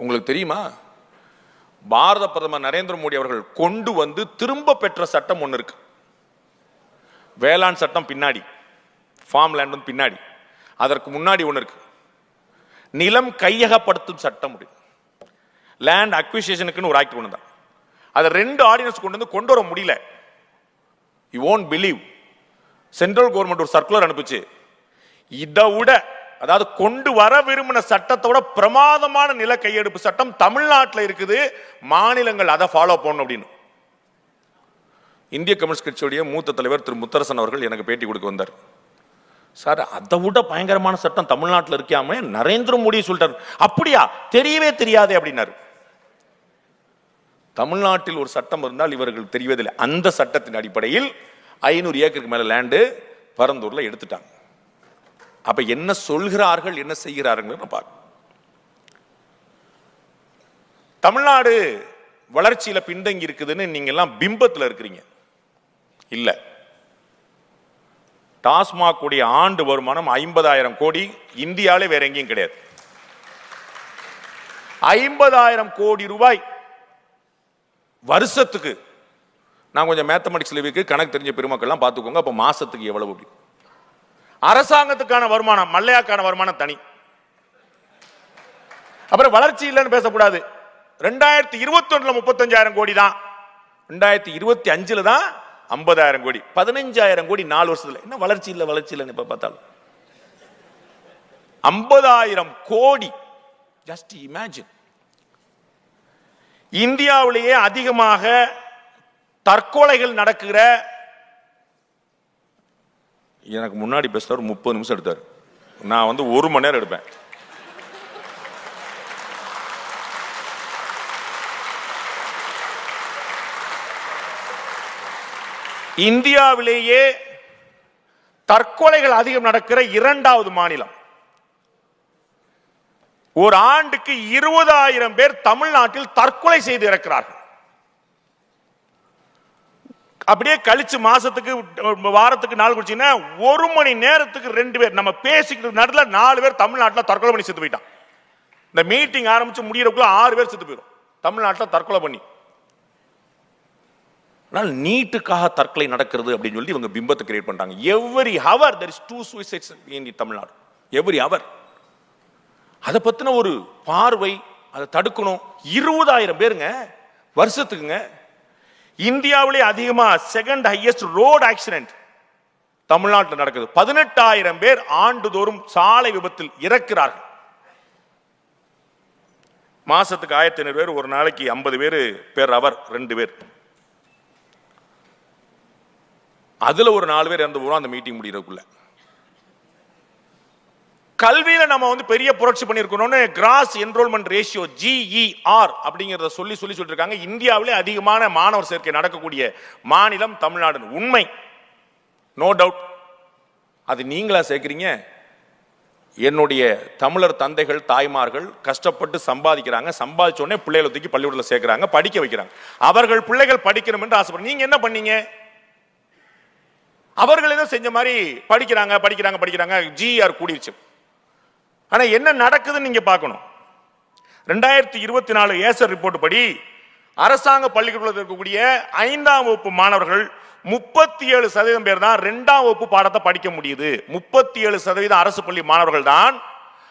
உங்களுக்கு தெரியுமா, பாரத பிரதமர் நரேந்திர மோடி அவர்கள் கொண்டு வந்து திரும்ப பெற்ற சட்டம் ஒன்று இருக்கு. வேளாண் சட்டம் பின்னாடி, ஃபார்ம் லேண்ட் வந்து பின்னாடி, அதற்கு முன்னாடி ஒன்று இருக்கு, நிலம் கையகப்படுத்தும் சட்டம். லேண்ட் அக்விசிஷனுக்குன்னு ஒரு ஆக்ட் கொண்டு தான், அதை 2 ஆர்டினன்ஸ் கொண்டு வர முடியல. You won't believe, central government ஒரு சர்க்குலர் அனுப்பிச்சு, இதை விட அதாவது கொண்டு வர விரும்பின சட்டத்தோட பிரமாதமான நில கையெடுப்பு சட்டம் தமிழ்நாட்டில் இருக்குது, மாநிலங்கள் அதை ஃபாலோ பண்ணணும் அப்படின்னு. இந்திய கம்யூனிஸ்ட் கட்சியுடைய மூத்த தலைவர் திரு முத்தரசன் அவர்கள் எனக்கு பேட்டி கொடுக்க வந்தார். சார், அதை விட பயங்கரமான சட்டம் தமிழ்நாட்டில் இருக்காம நரேந்திர மோடி சொல்லிட்டார். அப்படியா, தெரியவே தெரியாதே அப்படின்னாரு. தமிழ்நாட்டில் ஒரு சட்டம் இருந்தால் இவர்கள் தெரியவதில்லை. அந்த சட்டத்தின் அடிப்படையில் 500 ஏக்கருக்கு மேல லேண்டு பரந்தூர்ல எடுத்துட்டாங்க. அப்ப என்ன சொல்கிறார்கள், என்ன செய்கிறார்கள் பார்க்க. தமிழ்நாடு வளர்ச்சியில பின்தங்கி இருக்குதுன்னு நீங்க எல்லாம் பிம்பத்தில் இருக்கிறீங்க. இல்ல, டாஸ்மாக் உடைய ஆண்டு வருமானம் 50,000 கோடி, இந்தியாவிலே வேற எங்கேயும் கிடையாது. 50,000 கோடி ரூபாய் வருஷத்துக்கு. நான் கொஞ்சம் மேத்தமெட்டிக்ஸ்ல இருக்கு, கணக்கு தெரிஞ்ச பெருமக்கள்லாம் பார்த்துக்கோங்க. அப்ப மாசத்துக்கு எவ்வளவு? அப்படி அரசாங்கத்துக்கான வருமானம், மல்லையாக்கான வருமானம் தனி. அப்புறம் வளர்ச்சி இல்லைன்னு பேசக்கூடாது. 2021 35,000 கோடி தான், 2025 தான் 50,000 கோடி, 15,000 கோடி 4 வருஷத்துல. என்ன வளர்ச்சி இல்லை, வளர்ச்சி இல்லைன்னு இப்ப பார்த்தாலும் 50,000 கோடி. Just imagine. இந்தியாவிலேயே அதிகமாக தற்கொலைகள் நடக்கிற, எனக்கு முன்னாடி பேசுறாரு 30 நிமிஷம் எடுத்தாரு, நான் வந்து 1 மணி நேரம் எடுப்பேன். இந்தியாவிலேயே தற்கொலைகள் அதிகம் நடக்கிற 2வது மாநிலம். ஒரு ஆண்டுக்கு 20,000 பேர் தமிழ்நாட்டில் தற்கொலை செய்து இறக்கிறார்கள். அப்படியே கழிச்சு மாசத்துக்கு வாரத்துக்கு நாள் குடிச்சீங்கன்னா 1 மணி நேரத்துக்கு 2 பேர், நம்ம பேசிக்கிட்டு நடுவில் 4 பேர் தமிழ்நாட்டில் தற்கொலை பண்ணி செத்து போயிட்டான். இந்த மீட்டிங் ஆரம்பிச்சு முடியறதுக்குள்ள 6 பேர் செத்து போயிடும் தமிழ்நாட்டில் தற்கொலை பண்ணி. ஆனால் நீட்டுக்காக தற்கொலை நடக்கிறது அப்படின்னு சொல்லி இவங்க பிம்பத்தை கிரியேட் பண்றாங்க. Every hour there is 2 suicides in Tamil Nadu. Every hour. அதை பத்தின ஒரு பார்வை, அதை தடுக்கணும். 20,000 பேருங்க வருஷத்துக்குங்க. இந்தியாவிலே அதிகமா செகண்ட் ஹையஸ்ட் ரோட் ஆக்சிடென்ட் தமிழ்நாட்டில் நடக்குது. 18,000 பேர் ஆண்டுதோறும் சாலை விபத்தில் இறக்கிறார்கள். மாசத்துக்கு 1,500 பேர், ஒரு நாளைக்கு 50 பேர் பேர் அவர் 2 பேர். அதுல ஒரு 4 பேர் இறந்து போறோம் அந்த மீட்டிங் முடியறதுக்குள்ள. கல்வியில நம்ம வந்து பெரிய புரட்சி பண்ணிருக்கணும்னு கிராஸ் என்ரோல்மெண்ட் ரேஷியோ GER அப்படிங்கறத சொல்லிட்டு இருக்காங்க. இந்தியாவிலே அதிகமான மாணவர் சேர்க்கை நடக்கக்கூடிய மாநிலம் தமிழ்நாடு. உண்மை, நோ டவுட். அது நீங்களா சேர்க்கிறீங்க? என்னுடைய தமிழர் தந்தைகள் தாய்மார்கள் கஷ்டப்பட்டு சம்பாதிக்கிறாங்க. சம்பாதிச்ச உடனே பிள்ளைகளை தூக்கி பள்ளிக்கூடத்தில் சேர்க்கிறாங்க, படிக்க வைக்கிறாங்க. அவர்கள் பிள்ளைகள் படிக்கணும் என்று ஆசைப்படுறாங்க. நீங்க என்ன பண்ணீங்க? அவர்கள் ஏதோ செஞ்ச மாதிரி படிக்கிறாங்க. GER கூடிருச்சு. ஆனா என்ன நடக்குதுன்னு நீங்க பார்க்கணும். 2024 ஏசர் ரிப்போர்ட் படி அரசாங்க பள்ளிக்கூடத்தில் இருக்கக்கூடிய 5ஆம் வகுப்பு மாணவர்கள் 37% பேர் தான் 2ஆம் வகுப்பு பாடத்தை படிக்க முடியுது. 37% அரசு பள்ளி மாணவர்கள் தான்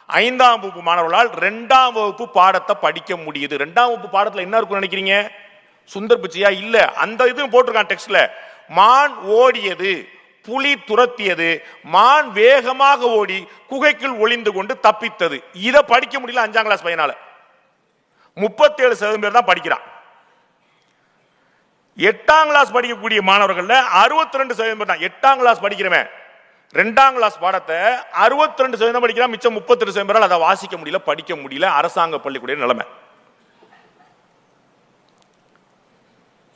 5ஆம் வகுப்பு மாணவர்களால் 2ஆம் வகுப்பு பாடத்தை படிக்க முடியுது. 2ஆம் வகுப்பு பாடத்துல என்ன இருக்கும் நினைக்கிறீங்க? சுந்தர் பிச்சையா? இல்ல, அந்த இது போட்டிருக்கான் டெக்ஸ்ட்ல. மான் ஓடியது, புலி துரத்தியது, மான் வேகமாக ஓடி குகைக்குள் ஒளிந்து கொண்டு தப்பித்தது. இதை படிக்க முடியல 5ஆம் கிளாஸ் பையனால. 37% பேர் தான் படிக்கிறான். 8ஆம் கிளாஸ் படிக்கக்கூடிய மாணவர்கள் 62% பேர் தான். 8ஆம் கிளாஸ் படிக்கிறவன் 2ஆம் கிளாஸ் பாடத்தை 62% படிக்கிறான், மிச்சம் 32% பேரால் அதை வாசிக்க முடியல, படிக்க முடியல. அரசாங்க பள்ளிக்கூட நிலைமை.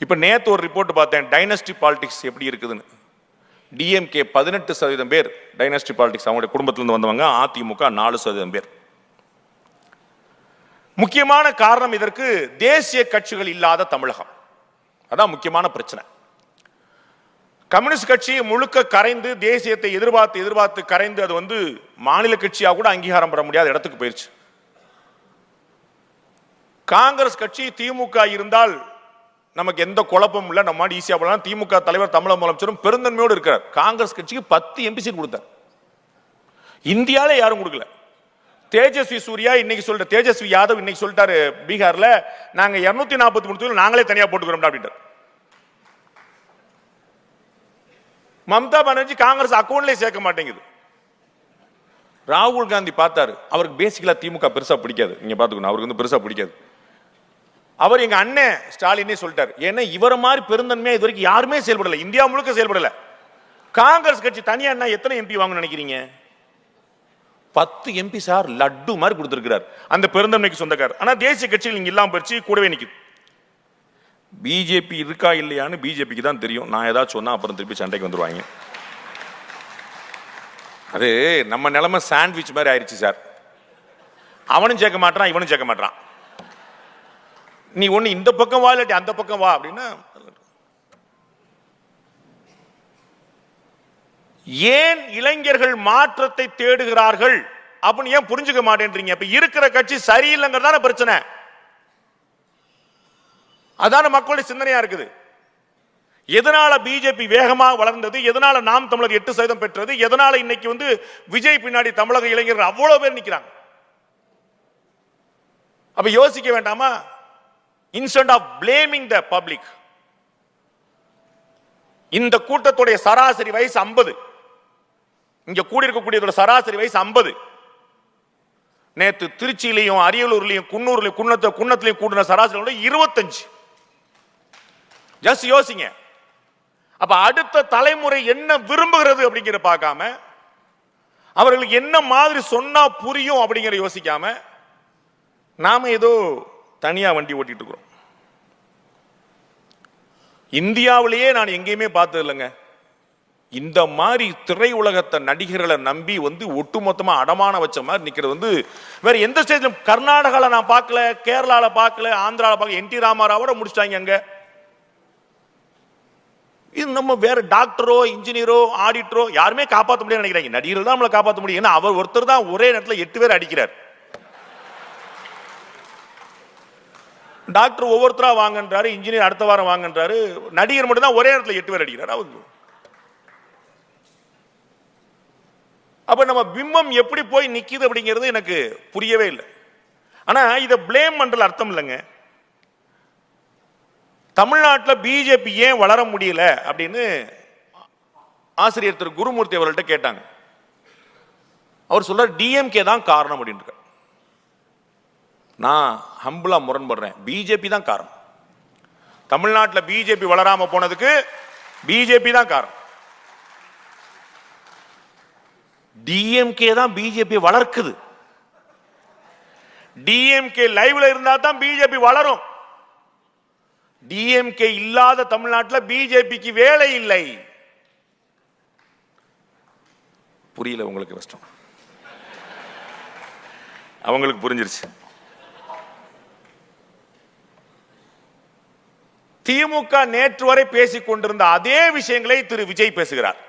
இப்ப நேத்து ஒரு ரிப்போர்ட் பார்த்தேன், டைனஸ்டி பாலிடிக்ஸ் எப்படி இருக்குதுன்னு. டிஎம்கே 18% பேர் டைனஸ்டி பாலிடிக்ஸ், அவங்களுடைய குடும்பத்திலிருந்து வந்தவங்க. அதிமுக 4% பேர். முக்கியமான காரணம் இதற்கு தேசிய கட்சிகள் இல்லாத தமிழகம். அதான் முக்கியமான பிரச்சனை. கம்யூனிஸ்ட் கட்சி முழுக்க கரைந்து, தேசியத்தை எதிர்பார்த்து கரைந்து, அது வந்து மாநில கட்சியா கூட அங்கீகாரம் பெற முடியாத இடத்துக்கு போயிருச்சு. காங்கிரஸ் கட்சி திமுக இருந்தால் நமக்கு எந்த குழப்பமும் இல்லை, நம்ம ஈஸியா போலாம். திமுக தலைவர் தமிழக முதலமைச்சரும் பெருந்தன்மையோடு இருக்கிறார். காங்கிரஸ் கட்சிக்கு 10 எம்பி சீட் கொடுத்தார். இந்தியாவிலே யாரும் கொடுக்கல. தேஜஸ்வி சூர்யா இன்னைக்கு சொல்ற, தேஜஸ்வி யாதவ் இன்னைக்கு சொல்லிட்டாரு பீகார்ல, நாங்க 243 நாங்களே தனியா போட்டுக்கிறோம் அப்படின்ட்டு. மம்தா பானர்ஜி காங்கிரஸ் அக்கௌண்ட்லயே சேர்க்க மாட்டேங்குது. ராகுல் காந்தி பார்த்தாரு, அவருக்கு பேசிக்கலா திமுக பெருசா பிடிக்காது. நீங்க பாத்துக்கணும், அவருக்கு வந்து பெருசா பிடிக்காது. அவர் எங்க அண்ணன் ஸ்டாலினே சொல்லிட்டாரு, ஏன்னா இவர மாதிரி பெருந்தன்மையா இது வரைக்கும் யாருமே செயல்படல, இந்தியா முழுக்க செயல்படல. காங்கிரஸ் கட்சி தனியா என்ன எத்தனை எம்பி வாங்க நினைக்கிறீங்க? 10 எம்பி சார், லட்டு மாதிரி கொடுத்திருக்கிறார். அந்த பெருந்தன்மைக்கு சொந்தக்காரர். ஆனா தேசிய கட்சிகள் இங்க இல்லாம போயிடுச்சு, கூடவே நிக்குது. பிஜேபி இருக்கா இல்லையான்னு பிஜேபிக்கு தான் தெரியும். நான் ஏதாச்சும் சொன்னா அப்புறம் திருப்பி சண்டைக்கு வந்துருவாங்க. அது நம்ம நிலைமை சாண்ட்விச் மாதிரி ஆயிடுச்சு சார். அவனும் சேர்க்க மாட்டான், இவனும் சேர்க்க மாட்டான். நீ ஒண்ணு இந்த பக்கம் வா, இல்லாட்டி அந்த பக்கம் வா அப்படின்னா. ஏன் இளைஞர்கள் மாற்றத்தை தேடுகிறார்கள் அப்படின்னு ஏன் புரிஞ்சுக்க மாட்டேன்றீங்க? இப்ப இருக்கிற கட்சி சரியில்லைங்கிறதான பிரச்சனை. அதான மக்களுடைய சிந்தனையா இருக்குது. எதனால பிஜேபி வேகமாக வளர்ந்தது, எதனால நாம் தமிழர் 8% பெற்றது, எதனால இன்னைக்கு வந்து விஜய் பின்னாடி தமிழக இளைஞர்கள் அவ்வளவு பேர் நிக்கிறாங்க? அப்ப யோசிக்க வேண்டாமா? Instead of blaming the public, இந்த கூட்டத்துடைய சராசரி வயசு 50. இங்க கூடியிருக்கக்கூடிய சராசரி வயசு 50. நேத்து திருச்சியிலையும் அரியலூர்லையும் குன்னூர்லையும் குன்னத்திலையும் கூடின சராசரி 25. ஜஸ்ட் யோசிங்க. அப்ப அடுத்த தலைமுறை என்ன விரும்புகிறது அப்படிங்கிற பார்க்காம, அவர்களுக்கு என்ன மாதிரி சொன்னா புரியும் அப்படிங்கிற யோசிக்காம, நாம ஏதோ தனியா வண்டி ஓட்டிட்டு இருக்கிறோம். இந்தியாவிலேயே நான் எங்கேயுமே பார்த்தது இல்லைங்க இந்த மாதிரி திரையுலகத்தை நடிகர்களை நம்பி வந்து ஒட்டுமொத்தமா அடமான வச்ச மாதிரி நிக்கிறது வந்து வேற எந்த ஸ்டேஜ்ல. கர்நாடகால நான் பார்க்கல, கேரளால பார்க்கல, ஆந்திரால பார்க்கல. என்டி ராமாராவோட முடிச்சிட்டாங்க அங்க. இது நம்ம வேற டாக்டரோ இன்ஜினியரோ ஆடிட்டரோ யாருமே காப்பாற்ற முடியாது நினைக்கிறாங்க. நடிகர்கள் தான் நம்மளை காப்பாற்ற முடியும். ஏன்னா அவர் ஒருத்தர் தான் ஒரே நேரத்தில் 8 பேர் அடிக்கிறார். டாக்டர் ஒவ்வொருத்தரா வாங்கன்றாரு, இன்ஜினியர் அடுத்த வாரம் வாங்கன்றாரு, நடிகர் மட்டும் தான் ஒரே நேரத்தில் 8 பேர் அடிக்கிறார். அவரு அப்ப நம்ம பிம்பம் எப்படி போய் நிக்குது அப்படிங்கிறது எனக்கு புரியவே இல்லை. ஆனா இதை பிளேம் பண்றதுல அர்த்தம் இல்லைங்க. தமிழ்நாட்டில் பிஜேபி ஏன் வளர முடியல அப்படின்னு ஆசிரியர் திரு குருமூர்த்தி அவர்கள்ட்ட கேட்டாங்க. அவர் சொல்ற டிஎம்கே தான் காரணம் அப்படின்னு. நான் ஹம்பிளா முரண்படுறேன். பிஜேபி தான் காரணம். தமிழ்நாட்டில் பிஜேபி வளராம போனதுக்கு பிஜேபி தான் காரணம். டிஎம்கே தான் பிஜேபி வளர்க்குது. டிஎம்கே லைவ்ல இருந்தா தான் பிஜேபி வளரும். டிஎம்கே இல்லாத தமிழ்நாட்டில் பிஜேபிக்கு வேலை இல்லை. புரியல உங்களுக்கு? கஷ்டம். அவங்களுக்கு புரிஞ்சிருச்சு. திமுக நேற்று வரை பேசிக் கொண்டிருந்த அதே விஷயங்களை திரு விஜய் பேசுகிறார்.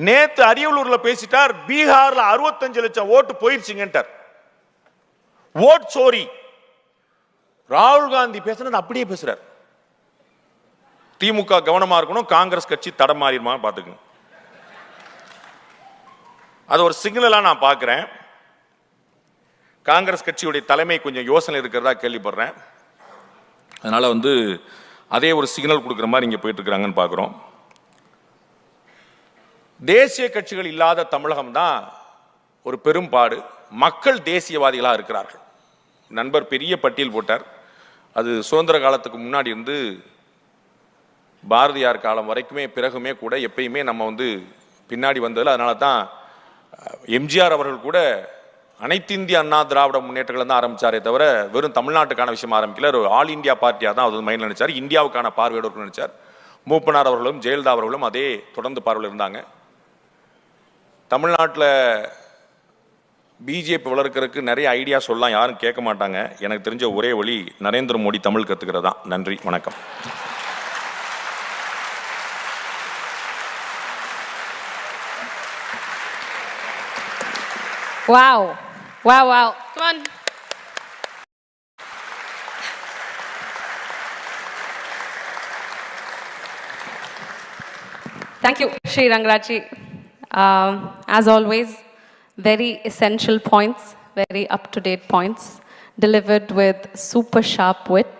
நேத்து அரியலூர்ல பேசிட்டார், பீகார்ல 65 லட்சம் ஓட்டு போயிருச்சுங்கன்றார். ஓட் சோரி. ராகுல் காந்தி பேசுறது அப்படியே பேசுறார். திமுக கவனமா இருக்கணும், காங்கிரஸ் கட்சி தடமாறிடுமா பாத்துக்கணும். அது ஒரு சிக்னலா நான் பார்க்கிறேன். காங்கிரஸ் கட்சியுடைய தலைமை கொஞ்சம் யோசனை இருக்கிறதா கேள்விப்படுறேன். அதனால வந்து அதே ஒரு சிக்னல் கொடுக்குற மாதிரி இங்கே போயிட்டு இருக்கிறாங்கன்னு பார்க்குறோம். தேசிய கட்சிகள் இல்லாத தமிழகம் தான் ஒரு பெரும்பாடு. மக்கள் தேசியவாதிகளாக இருக்கிறார்கள். நண்பர் பெரிய பட்டியல் போட்டார். அது சுதந்திர காலத்துக்கு முன்னாடி இருந்து பாரதியார் காலம் வரைக்குமே பிறகுமே கூட எப்பயுமே நம்ம பின்னாடி வந்ததில். அதனால தான் எம்ஜிஆர் அவர்கள் கூட அனைத்து இந்திய அண்ணா திராவிட முன்னேற்றங்களை தான் ஆரம்பிச்சாரே தவிர வெறும் தமிழ்நாட்டுக்கான விஷயம் ஆரம்பிக்கல. ஒரு ஆல் இந்தியா பார்ட்டியாக தான் அது மைண்டில் நினைச்சார். இந்தியாவுக்கான பார்வையோடு நினைச்சார். மூப்பனார் அவர்களும் ஜெயலலிதா அவர்களும் அதே தொடர்ந்து பார்வையில் இருந்தாங்க. தமிழ்நாட்டில் பிஜேபி வளர்க்கறதுக்கு நிறைய ஐடியா சொல்லலாம், யாரும் கேட்க மாட்டாங்க. எனக்கு தெரிஞ்ச ஒரே வழி நரேந்திர மோடி தமிழ் கத்துக்கிறதா. நன்றி, வணக்கம். Wow. Wow, wow. Come on. Thank you, Sri Rangaraji. As always, very essential points, very up-to-date points, delivered with super sharp wit.